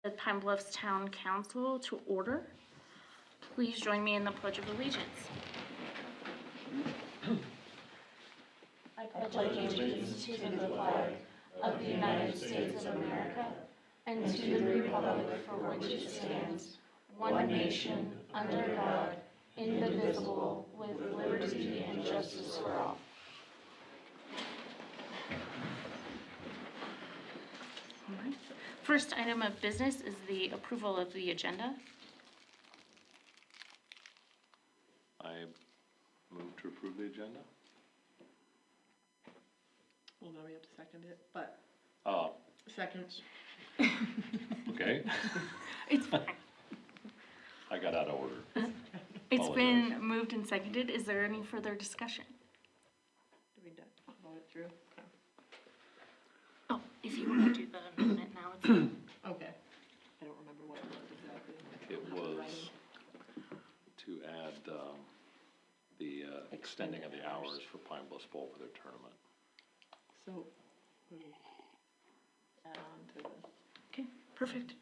the Pine Bluffs Town Council to order. Please join me in the Pledge of Allegiance. I pledge allegiance to the flag of the United States of America and to the republic for which it stands, one nation, under God, indivisible, with liberty and justice for all. All right. First item of business is the approval of the agenda. I move to approve the agenda. Well, now we have to second it, but second. Okay. It's fine. I got out of order. It's been moved and seconded. Is there any further discussion? Did we vote it through? Okay. Oh, if you want to do the amendment now, it's fine. Okay. I don't remember what it was exactly. It was to add the extending of the hours for Pine Bluffs Bowl for their tournament. So, we'll add on to the. Okay, perfect.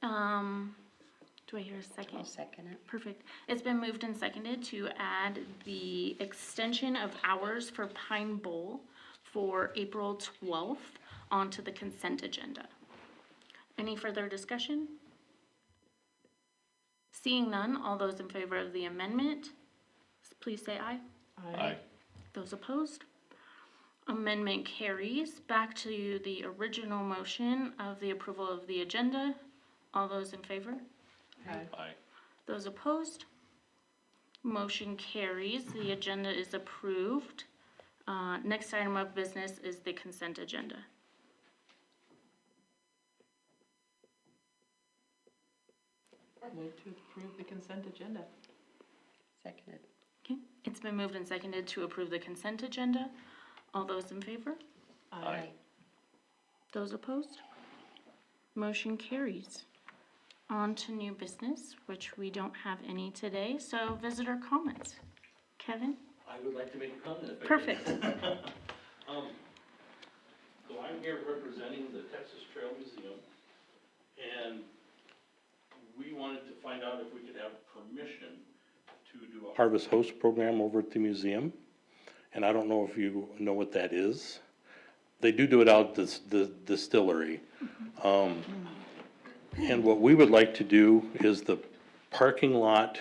Do I hear a second? I'll second it. Perfect. It's been moved and seconded to add the extension of hours for Pine Bowl for April 12th onto the consent agenda. Any further discussion? Seeing none, all those in favor of the amendment, please say aye. Aye. Those opposed? Amendment carries. Back to the original motion of the approval of the agenda. All those in favor? Aye. Aye. Those opposed? Motion carries. The agenda is approved. Next item of business is the consent agenda. Move to approve the consent agenda. Seconded. Okay, it's been moved and seconded to approve the consent agenda. All those in favor? Aye. Those opposed? Motion carries. On to new business, which we don't have any today, so visitor comments. Kevin? I would like to make a comment. If I Perfect. can. So I'm here representing the Texas Trail Museum, and we wanted to find out if we could have permission to do a Harvest Host program over at the museum. And I don't know if you know what that is. They do it out at the distillery. And what we would like to do is the parking lot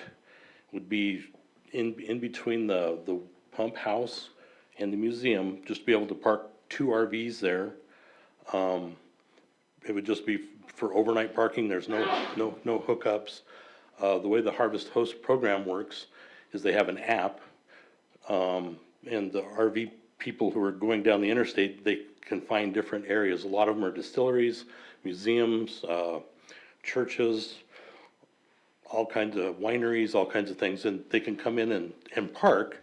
would be in between the pump house and the museum, just be able to park 2 RVs there. It would just be for overnight parking. There's no hookups. The way the Harvest Host program works is they have an app, and the RV people who are going down the interstate, they can find different areas. A lot of them are distilleries, museums, churches, all kinds of wineries, all kinds of things, and they can come in and park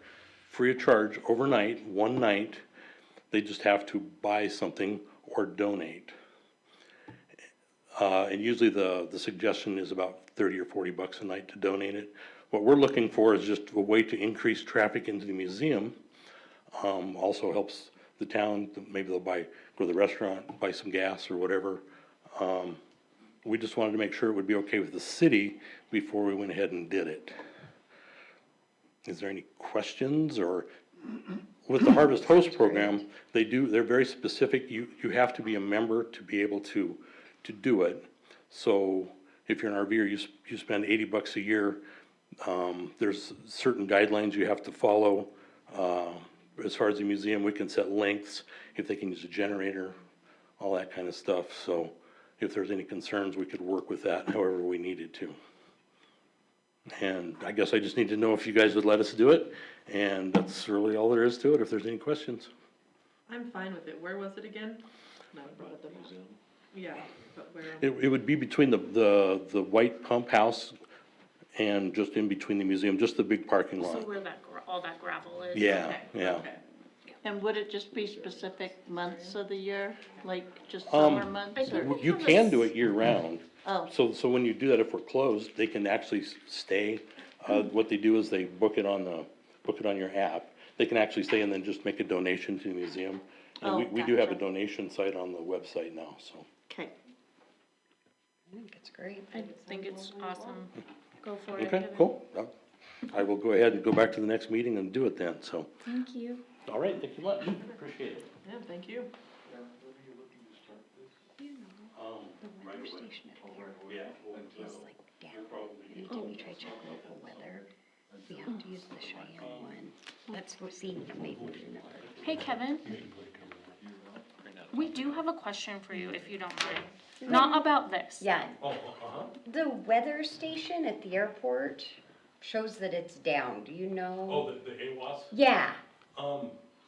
free of charge overnight, one night. They just have to buy something or donate. And usually the suggestion is about 30 or 40 bucks a night to donate it. What we're looking for is just a way to increase traffic into the museum. Also helps the town, maybe they'll go to the restaurant, buy some gas or whatever. We just wanted to make sure it would be okay with the city before we went ahead and did it. Is there any questions? Or with the Harvest Host program, they're very specific. You have to be a member to be able to do it. So if you're an RVer, you spend 80 bucks a year. There's certain guidelines you have to follow. As far as the museum, we can set lengths, if they can use a generator, all that kind of stuff. So if there's any concerns, we could work with that however we needed to. And I guess I just need to know if you guys would let us do it. And that's really all there is to it, if there's any questions. I'm fine with it. Where was it again? No, I brought the museum. Yeah, but where? It would be between the white pump house and just in between the museum, just the big parking So lot. where all that gravel is? Yeah, Okay, yeah. okay. And would it just be specific months of the year, like just summer months? Or? You can do it year round. Oh. So when you do that, if we're closed, they can actually stay. What they do is they book it on your app. They can actually stay and then just make a donation to the museum. And Oh, we do have a gotcha. donation site on the website now, so. Okay. think it's great. I think it's awesome. Go for it, Okay, Kevin. cool. I will go ahead and go back to the next meeting and do it then, so. Thank you. All right, thank you much. Appreciate it. Yeah, thank you. The weather station at the airport Yeah. is like down. Anytime you try to check local weather, we have to use the Cheyenne one. That's what seemed to make me remember. Hey, Kevin. We do have a question for you, if you don't mind. Not about this. Yeah, Oh, uh-huh. the weather station at the airport shows that it's down. Do you know? Oh, the AWAS? Yeah.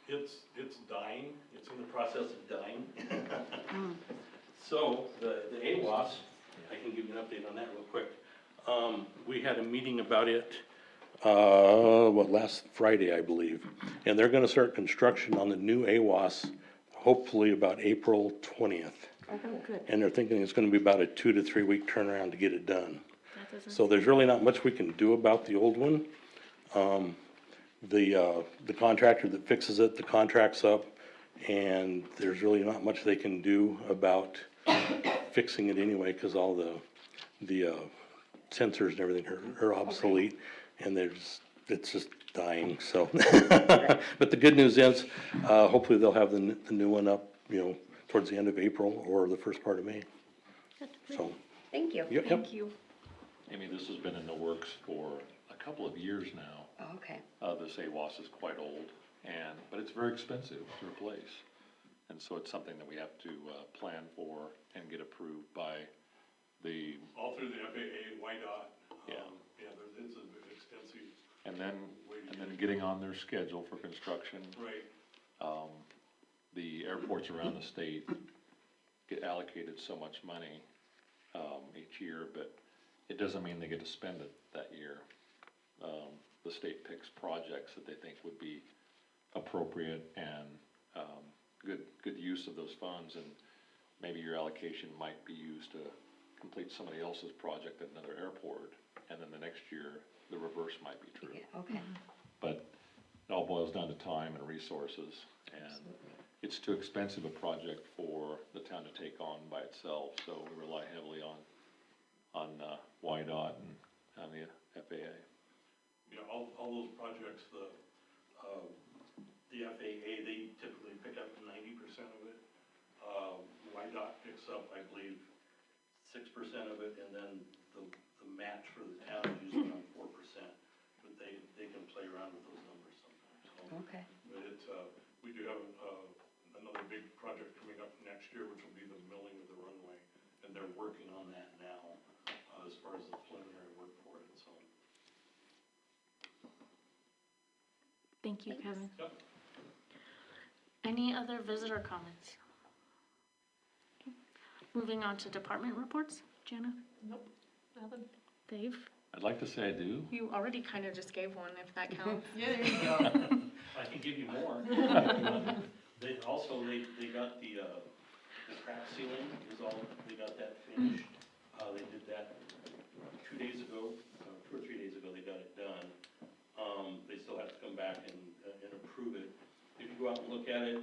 It's dying, it's in the process of dying. So, the AWAS, I can give you an update on that real quick. We had a meeting about it, last Friday, I believe. And they're gonna start construction on the new AWAS, hopefully about April 20th. Oh, good. And they're thinking it's gonna be about a 2 to 3 week turnaround to get it done. That doesn't. So there's really not much we can do about the old one. The contractor that fixes it, the contract's up, and there's really not much they can do about fixing it anyway, cause all the sensors and everything are obsolete, and it's just dying, so. But the good news is, hopefully they'll have the new one up, towards the end of April or the first part of May, so. Thank you. Yep. Thank you. Amy, this has been in the works for a couple of years now. Oh, okay. This AWAS is quite old, but it's very expensive to replace. And so it's something that we have to plan for and get approved by the, All through the FAA, YDOT. Yeah. It's an extensive. and then getting on their schedule for construction. Right. The airports around the state get allocated so much money each year, but it doesn't mean they get to spend it that year. The state picks projects that they think would be appropriate and good use of those funds, and maybe your allocation might be used to complete somebody else's project at another airport, and then the next year, the reverse might be true. Yeah, okay. But it all boils down to time and resources, and it's too expensive a project for the town to take on by itself, so we rely heavily on YDOT and on the FAA. Yeah, all those projects, the FAA, they typically pick up 90% of it. YDOT picks up, I believe, 6% of it, and then the match for the town is usually around 4%. But they can play around with those numbers sometimes, so. Okay. But we do have, another big project coming up next year, which will be the milling of the runway, and they're working on that now, as far as the preliminary work for it, so. Thank you, Kevin. Yep. Any other visitor comments? Okay. Moving on to department reports. Jana? Nope, nothing. Dave? I'd like to say I do. You already kind of just gave one, if that counts. Yeah, there you go. I can give you more. They got the crack ceiling they got that finished. They did that 2 days ago, 2 or 3 days ago, they got it done. They still have to come back and approve it. If you go out and look at it,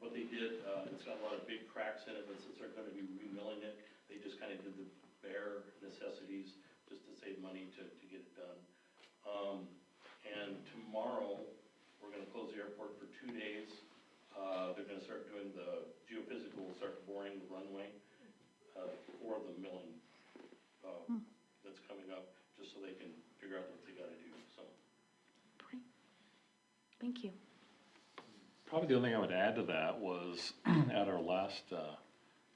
what they did, it's got a lot of big cracks in it, but since they're gonna be remilling it, they just kinda did the bare necessities just to save money to get it done. And tomorrow, we're gonna close the airport for 2 days. They're gonna start doing the geophysical, start boring the runway, for the milling, that's coming up, just so they can figure out what they gotta do, so. Great. Thank you. Probably the only thing I would add to that was, at our last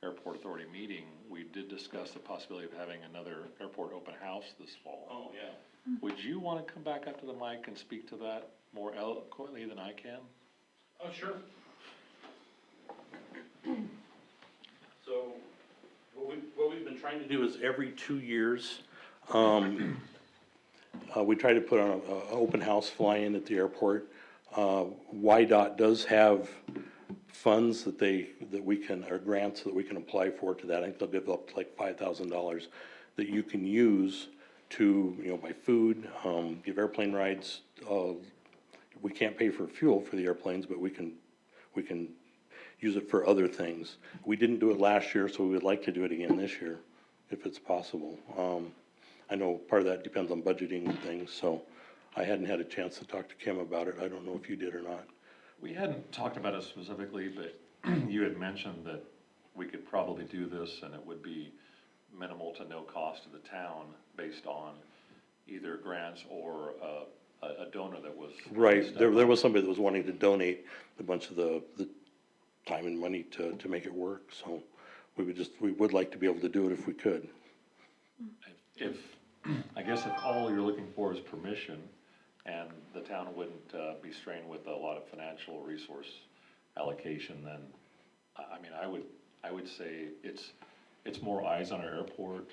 airport authority meeting, we did discuss the possibility of having another airport open house this fall. Oh, yeah. Would you wanna come back up to the mic and speak to that more eloquently than I can? Oh, sure. So, what we've been trying to do is every 2 years, we try to put on an open house fly-in at the airport. YDOT does have funds that we can, or grants that we can apply for to that. I think they'll give up like $5,000 that you can use to, buy food, give airplane rides. We can't pay for fuel for the airplanes, but we can use it for other things. We didn't do it last year, so we would like to do it again this year. if it's possible. I know part of that depends on budgeting and things, so I hadn't had a chance to talk to Kim about it. I don't know if you did or not. We hadn't talked about it specifically, but you had mentioned that we could probably do this and it would be minimal to no cost to the town based on either grants or a donor that was. Right, there was somebody that was wanting to donate a bunch of the time and money to make it work, so we would like to be able to do it if we could. If, I guess if all you're looking for is permission, and the town wouldn't be strained with a lot of financial resource allocation, then, I mean, I would say it's more eyes on our airport,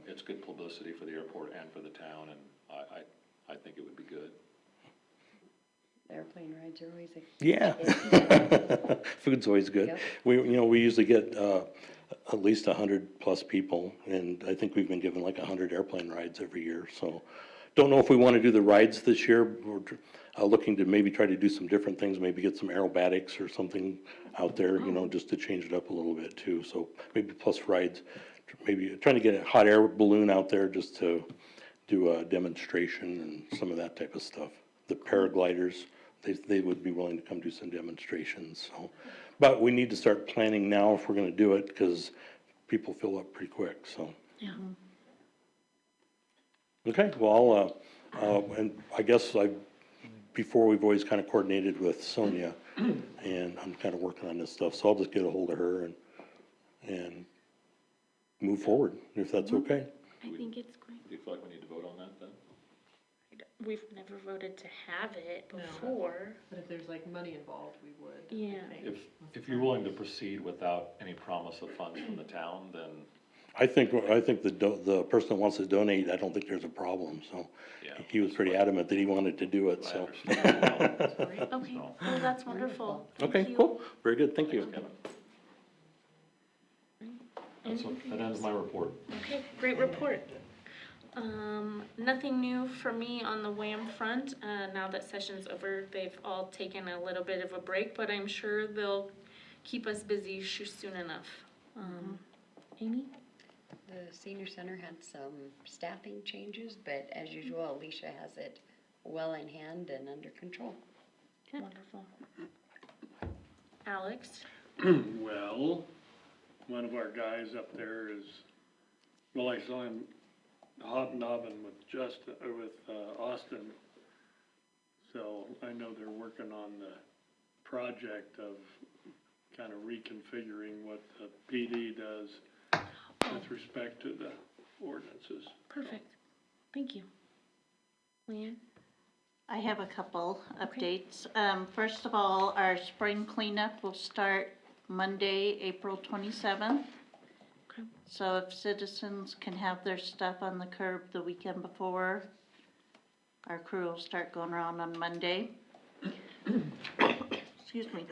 it's good publicity for the airport and for the town, and I think it would be good. Airplane rides are always a. Yeah. Food's always good. Yep. We usually get, at least 100+ people, and I think we've been given like 100 airplane rides every year, so. Don't know if we wanna do the rides this year. We're looking to maybe try to do some different things, maybe get some aerobatics or something out there, just to change it up a little bit too, so maybe plus rides. Maybe trying to get a hot air balloon out there just to do a demonstration and some of that type of stuff. The paragliders, they would be willing to come do some demonstrations, so. But we need to start planning now if we're gonna do it, cause people fill up pretty quick, so. Yeah. Okay, well, and I guess before we've always kind of coordinated with Sonia, and I'm kind of working on this stuff, so I'll just get a hold of her and move forward, if that's okay. I think it's great. Do you feel like we need to vote on that then? We've never voted to have it No. before. But if there's like money involved, we would. Yeah. I think. If you're willing to proceed without any promise of funds from the town, then, I think the person that wants to donate, I don't think there's a problem, so. yeah. He was pretty adamant that he wanted to do it, I so. understand. Okay, well, that's wonderful. Thank Okay, you. cool, very good, thank you. Thanks, Kevin. That ends my report. Okay, great report. Nothing new for me on the WAM front. Now that session's over, they've all taken a little bit of a break, but I'm sure they'll keep us busy soon enough. Amy? The senior center had some staffing changes, but as usual, Alicia has it well in hand and under control. Wonderful. Alex? Well, one of our guys up there is, well, I saw him hobnobbing with Austin. So I know they're working on the project of kind of reconfiguring what the PD does with respect to the ordinances. Perfect. Thank you. Leanne? I have a couple updates. First of all, our spring cleanup will start Monday, April 27th. Okay. So if citizens can have their stuff on the curb the weekend before, our crew will start going around on Monday. Excuse me.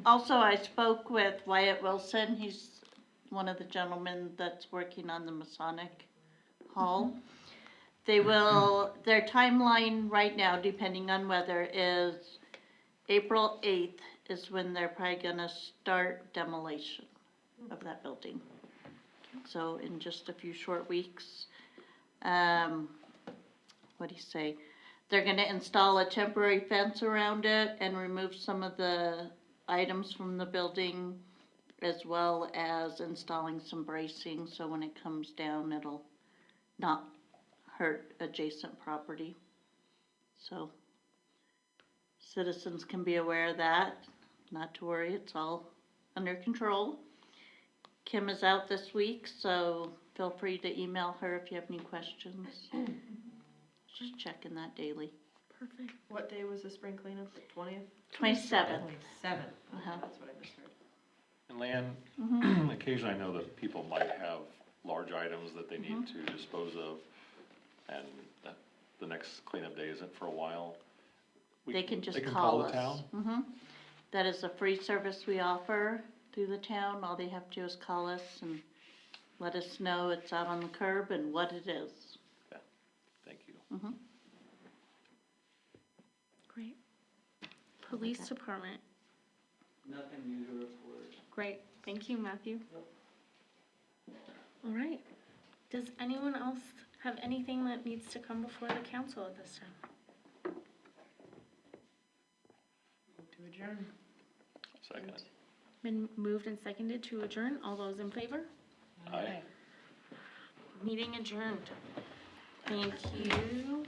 Also, I spoke with Wyatt Wilson. He's one of the gentlemen that's working on the Masonic Hall. Their timeline right now, depending on weather, is April 8th is when they're probably gonna start demolition of that building. So in just a few short weeks. What'd he say? They're gonna install a temporary fence around it and remove some of the items from the building, as well as installing some bracing, so when it comes down, it'll not hurt adjacent property. So citizens can be aware of that, not to worry, it's all under control. Kim is out this week, so feel free to email her if you have any questions. Just checking that daily. Perfect. What day was the spring cleanup, the 20th? 27th. 27th, Uh-huh. that's what I misheard. And Leanne, occasionally I know that people might have large items that they need to dispose of, and the next cleanup day isn't for a while. They can just They can call call us. the town? That is a free service we offer through the town. All they have to do is call us and let us know it's out on the curb and what it is. Thank you. Great. Police department. Nothing new to report. Great. Thank you, Matthew. All right. Does anyone else have anything that needs to come before the council at this time? To adjourn. Second. Been moved and seconded to adjourn. All those in favor? Aye. Meeting adjourned. Thank you.